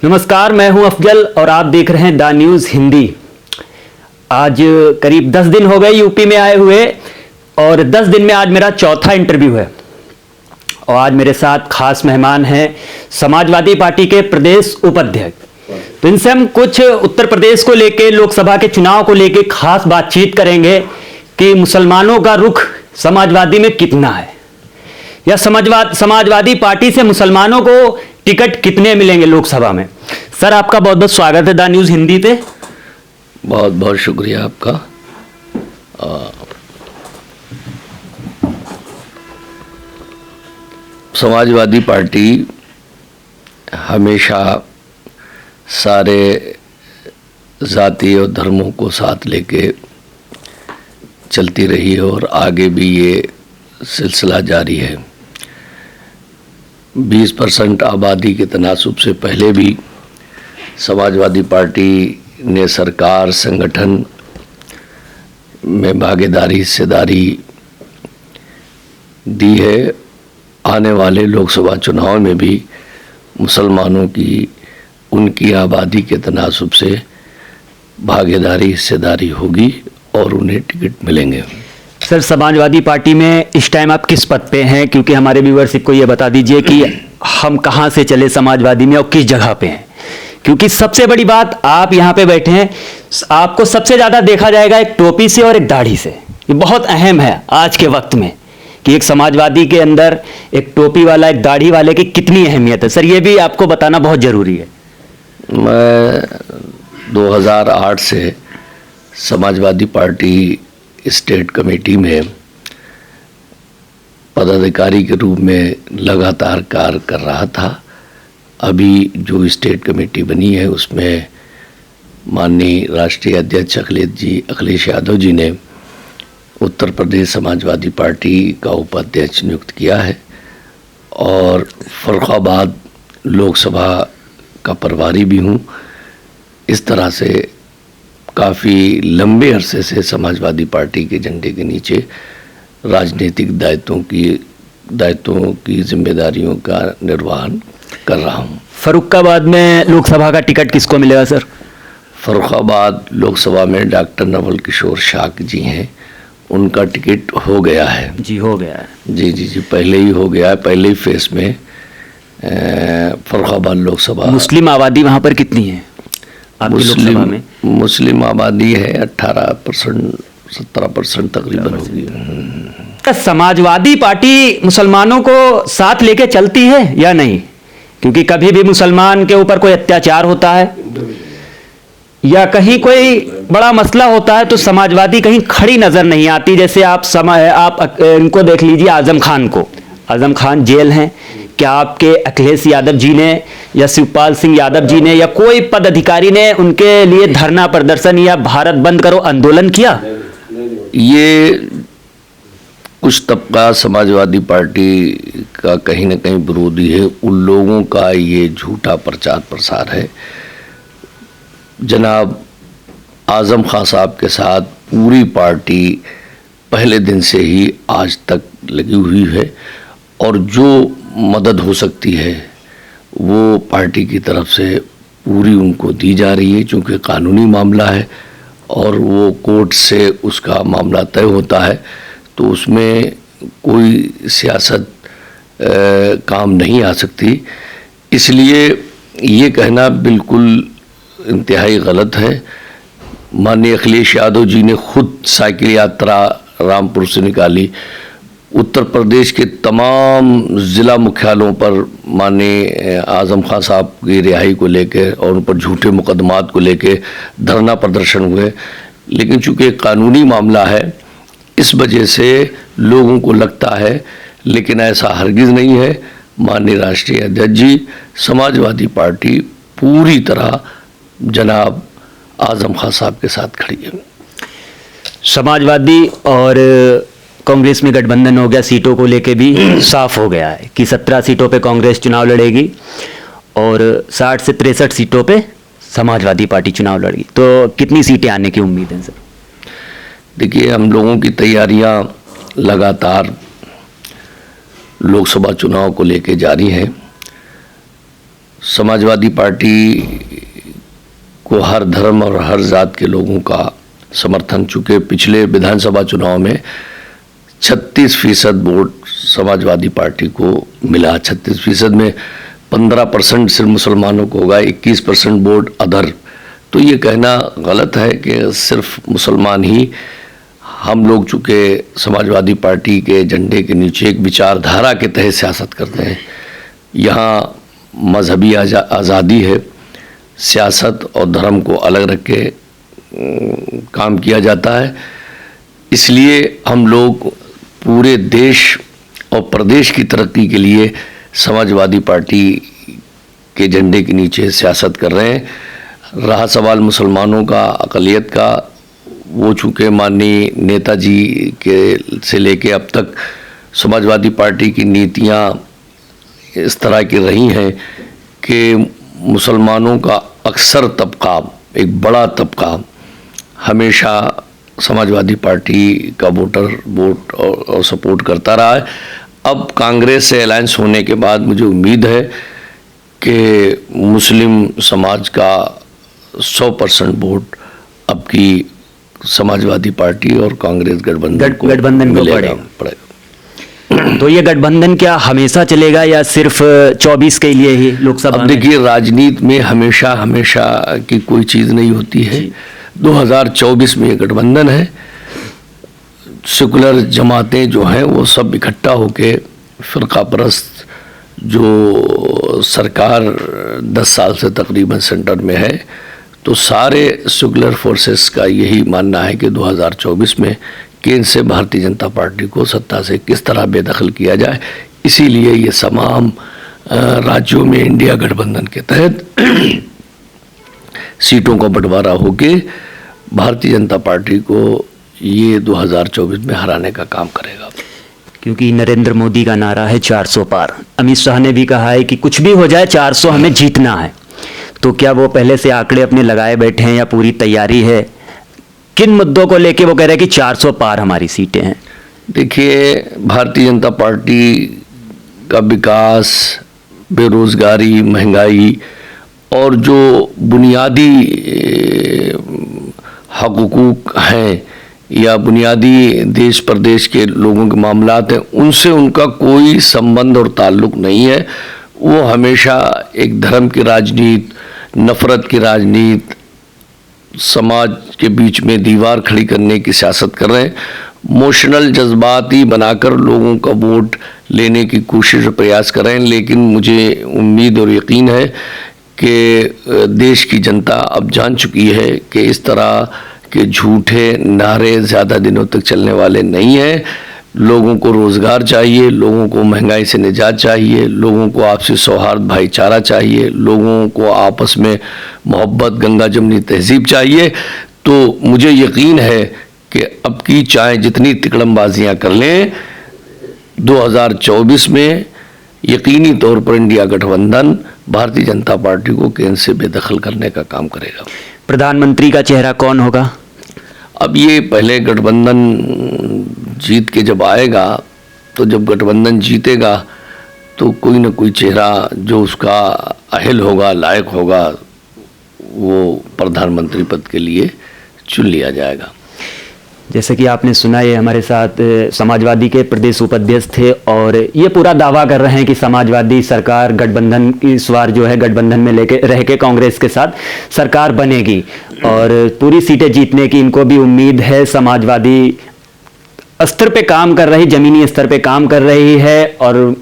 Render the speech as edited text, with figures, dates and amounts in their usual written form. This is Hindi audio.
नमस्कार, मैं हूं अफजल और आप देख रहे हैं द न्यूज़ हिंदी। आज करीब 10 दिन हो गए यूपी में आए हुए और 10 दिन में आज मेरा चौथा इंटरव्यू है। और आज मेरे साथ खास मेहमान हैं समाजवादी पार्टी के प्रदेश उपाध्यक्ष। तो इनसे हम कुछ उत्तर प्रदेश को लेके, लोकसभा के चुनाव को लेके खास बातचीत करेंगे कि मुसलमानों का रुख समाजवादी में कितना है, या समाजवादी पार्टी से मुसलमानों को टिकट कितने मिलेंगे लोकसभा में। सर, आपका बहुत बहुत स्वागत है द न्यूज़ हिंदी पे। बहुत बहुत शुक्रिया आपका। समाजवादी पार्टी हमेशा सारे जाति और धर्मों को साथ लेके चलती रही है और आगे भी ये सिलसिला जारी है। 20% आबादी के तनासुब से पहले भी समाजवादी पार्टी ने सरकार संगठन में भागीदारी, हिस्सेदारी दी है। आने वाले लोकसभा चुनाव में भी मुसलमानों की उनकी आबादी के तनासुब से भागीदारी, हिस्सेदारी होगी और उन्हें टिकट मिलेंगे। सर, समाजवादी पार्टी में इस टाइम आप किस पद पे हैं, क्योंकि हमारे व्यूअर्स को ये बता दीजिए कि हम कहाँ से चले समाजवादी में और किस जगह पे हैं। क्योंकि सबसे बड़ी बात, आप यहाँ पे बैठे हैं, आपको सबसे ज़्यादा देखा जाएगा एक टोपी से और एक दाढ़ी से। ये बहुत अहम है आज के वक्त में कि एक समाजवादी के अंदर एक टोपी वाला, एक दाढ़ी वाले की कितनी अहमियत है। सर, ये भी आपको बताना बहुत ज़रूरी है। मैं 2008 से समाजवादी पार्टी स्टेट कमेटी में पदाधिकारी के रूप में लगातार कार्य कर रहा था। अभी जो स्टेट कमेटी बनी है उसमें माननीय राष्ट्रीय अध्यक्ष अखिलेश यादव जी ने उत्तर प्रदेश समाजवादी पार्टी का उपाध्यक्ष नियुक्त किया है और फर्रुखाबाद लोकसभा का प्रभारी भी हूँ। इस तरह से काफ़ी लंबे अरसे से समाजवादी पार्टी के झंडे के नीचे राजनीतिक दायित्वों की जिम्मेदारियों का निर्वहन कर रहा हूँ। फर्रुखाबाद में लोकसभा का टिकट किसको मिलेगा सर? फर्रुखाबाद लोकसभा में डॉक्टर नवल किशोर शाक जी हैं, उनका टिकट हो गया है। जी, हो गया है। जी, पहले ही हो गया है। पहले ही फेस में फर्रुखाबाद लोकसभा। मुस्लिम आबादी वहाँ पर कितनी है आपकी लोकसभा में? मुस्लिम आबादी है 18%, 17% तकरीबन होगी। समाजवादी पार्टी मुसलमानों को साथ लेके चलती है या नहीं? क्योंकि कभी भी मुसलमान के ऊपर कोई अत्याचार होता है या कहीं कोई बड़ा मसला होता है तो समाजवादी कहीं खड़ी नजर नहीं आती। जैसे आप इनको देख लीजिए, आजम खान को, आजम खान जेल हैं। क्या आपके अखिलेश यादव जी ने या शिवपाल सिंह यादव जी ने या कोई पदाधिकारी ने उनके लिए धरना प्रदर्शन या भारत बंद करो आंदोलन किया? ये कुछ तबका समाजवादी पार्टी का कहीं ना कहीं विरोधी है। उन लोगों का ये झूठा प्रचार प्रसार है। जनाब आजम खान साहब के साथ पूरी पार्टी पहले दिन से ही आज तक लगी हुई है और जो मदद हो सकती है वो पार्टी की तरफ से पूरी उनको दी जा रही है। चूँकि कानूनी मामला है और वो कोर्ट से उसका मामला तय होता है तो उसमें कोई सियासत काम नहीं आ सकती। इसलिए ये कहना बिल्कुल इंतहाई गलत है। माननीय अखिलेश यादव जी ने खुद साइकिल यात्रा रामपुर से निकाली। उत्तर प्रदेश के तमाम ज़िला मुख्यालयों पर माननीय आज़म खान साहब की रिहाई को लेकर और उन पर झूठे मुकदमात को लेकर धरना प्रदर्शन हुए। लेकिन चूँकि कानूनी मामला है इस वजह से लोगों को लगता है, लेकिन ऐसा हरगिज़ नहीं है। माननीय राष्ट्रीय अध्यक्ष जी, समाजवादी पार्टी पूरी तरह जनाब आज़म खान साहब के साथ खड़ी है। समाजवादी और कांग्रेस में गठबंधन हो गया, सीटों को लेके भी साफ हो गया है कि 17 सीटों पे कांग्रेस चुनाव लड़ेगी और 60 से 63 सीटों पे समाजवादी पार्टी चुनाव लड़ेगी। तो कितनी सीटें आने की उम्मीद है सर? देखिए, हम लोगों की तैयारियां लगातार लोकसभा चुनाव को लेके जारी हैं। समाजवादी पार्टी को हर धर्म और हर जात के लोगों का समर्थन, चूँकि पिछले विधानसभा चुनाव में 36% वोट समाजवादी पार्टी को मिला। 36% में 15% सिर्फ मुसलमानों को होगा, 21% वोट अदर। तो ये कहना गलत है कि सिर्फ मुसलमान ही, हम लोग चूँकि समाजवादी पार्टी के झंडे के नीचे एक विचारधारा के तहत सियासत करते हैं, यहाँ मजहबी आज़ादी है, सियासत और धर्म को अलग रख के काम किया जाता है। इसलिए हम लोग पूरे देश और प्रदेश की तरक्की के लिए समाजवादी पार्टी के झंडे के नीचे सियासत कर रहे हैं। रहा सवाल मुसलमानों का, अक़लियत का, वो चूँकि माननीय नेताजी के से लेके अब तक समाजवादी पार्टी की नीतियाँ इस तरह की रही हैं कि मुसलमानों का अक्सर तबका, एक बड़ा तबका हमेशा समाजवादी पार्टी का वोट और सपोर्ट करता रहा है। अब कांग्रेस से अलायंस होने के बाद मुझे उम्मीद है कि मुस्लिम समाज का 100% वोट अब की समाजवादी पार्टी और कांग्रेस गठबंधन को पड़ेगा। तो ये गठबंधन क्या हमेशा चलेगा या सिर्फ 24 के लिए ही लोकसभा? अब देखिए, राजनीति में हमेशा की कोई चीज़ नहीं होती है। 2024 में ये गठबंधन है। सेकुलर जमातें जो हैं वो सब इकट्ठा होके फ़िरका परस्त जो सरकार 10 साल से तकरीबन सेंटर में है, तो सारे सेकुलर फोर्सेस का यही मानना है कि 2024 में केंद्र से भारतीय जनता पार्टी को सत्ता से किस तरह बेदखल किया जाए। इसीलिए ये तमाम राज्यों में इंडिया गठबंधन के तहत सीटों का बंटवारा होके भारतीय जनता पार्टी को ये 2024 में हराने का काम करेगा। क्योंकि नरेंद्र मोदी का नारा है 400 पार। अमित शाह ने भी कहा है कि कुछ भी हो जाए 400 हमें जीतना है। तो क्या वो पहले से आंकड़े अपने लगाए बैठे हैं या पूरी तैयारी है? किन मुद्दों को लेके वो कह रहे हैं कि 400 पार हमारी सीटें हैं? देखिए, भारतीय जनता पार्टी का विकास, बेरोजगारी, महंगाई और जो बुनियादी हकूक़ हैं या बुनियादी देश प्रदेश के लोगों के मामलात हैं, उनसे उनका कोई संबंध और ताल्लुक़ नहीं है। वो हमेशा एक धर्म की राजनीति, नफ़रत की राजनीति, समाज के बीच में दीवार खड़ी करने की सियासत कर रहे हैं। इमोशनल, जज्बाती बनाकर लोगों का वोट लेने की कोशिश और प्रयास कर रहे हैं। लेकिन मुझे उम्मीद और यकीन है कि देश की जनता अब जान चुकी है कि इस तरह के झूठे नारे ज़्यादा दिनों तक चलने वाले नहीं हैं। लोगों को रोज़गार चाहिए, लोगों को महंगाई से निजात चाहिए, लोगों को आपसी सौहार्द, भाईचारा चाहिए, लोगों को आपस में मोहब्बत, गंगा जमनी तहजीब चाहिए। तो मुझे यकीन है कि अब की चाहे जितनी तिकड़मबाजियाँ कर लें, 2024 में यकीनी तौर पर इंडिया गठबंधन भारतीय जनता पार्टी को केंद्र से बेदखल करने का काम करेगा। प्रधानमंत्री का चेहरा कौन होगा? अब ये पहले गठबंधन जीत के जब आएगा, तो जब गठबंधन जीतेगा तो कोई ना कोई चेहरा जो उसका अहल होगा, लायक होगा, वो प्रधानमंत्री पद के लिए चुन लिया जाएगा। जैसे कि आपने सुना, ये हमारे साथ समाजवादी के प्रदेश उपाध्यक्ष थे और ये पूरा दावा कर रहे हैं कि समाजवादी सरकार गठबंधन इस बार जो है गठबंधन में लेके रह के कांग्रेस के साथ सरकार बनेगी और पूरी सीटें जीतने की इनको भी उम्मीद है। समाजवादी स्तर पे काम कर रही, जमीनी स्तर पे काम कर रही है और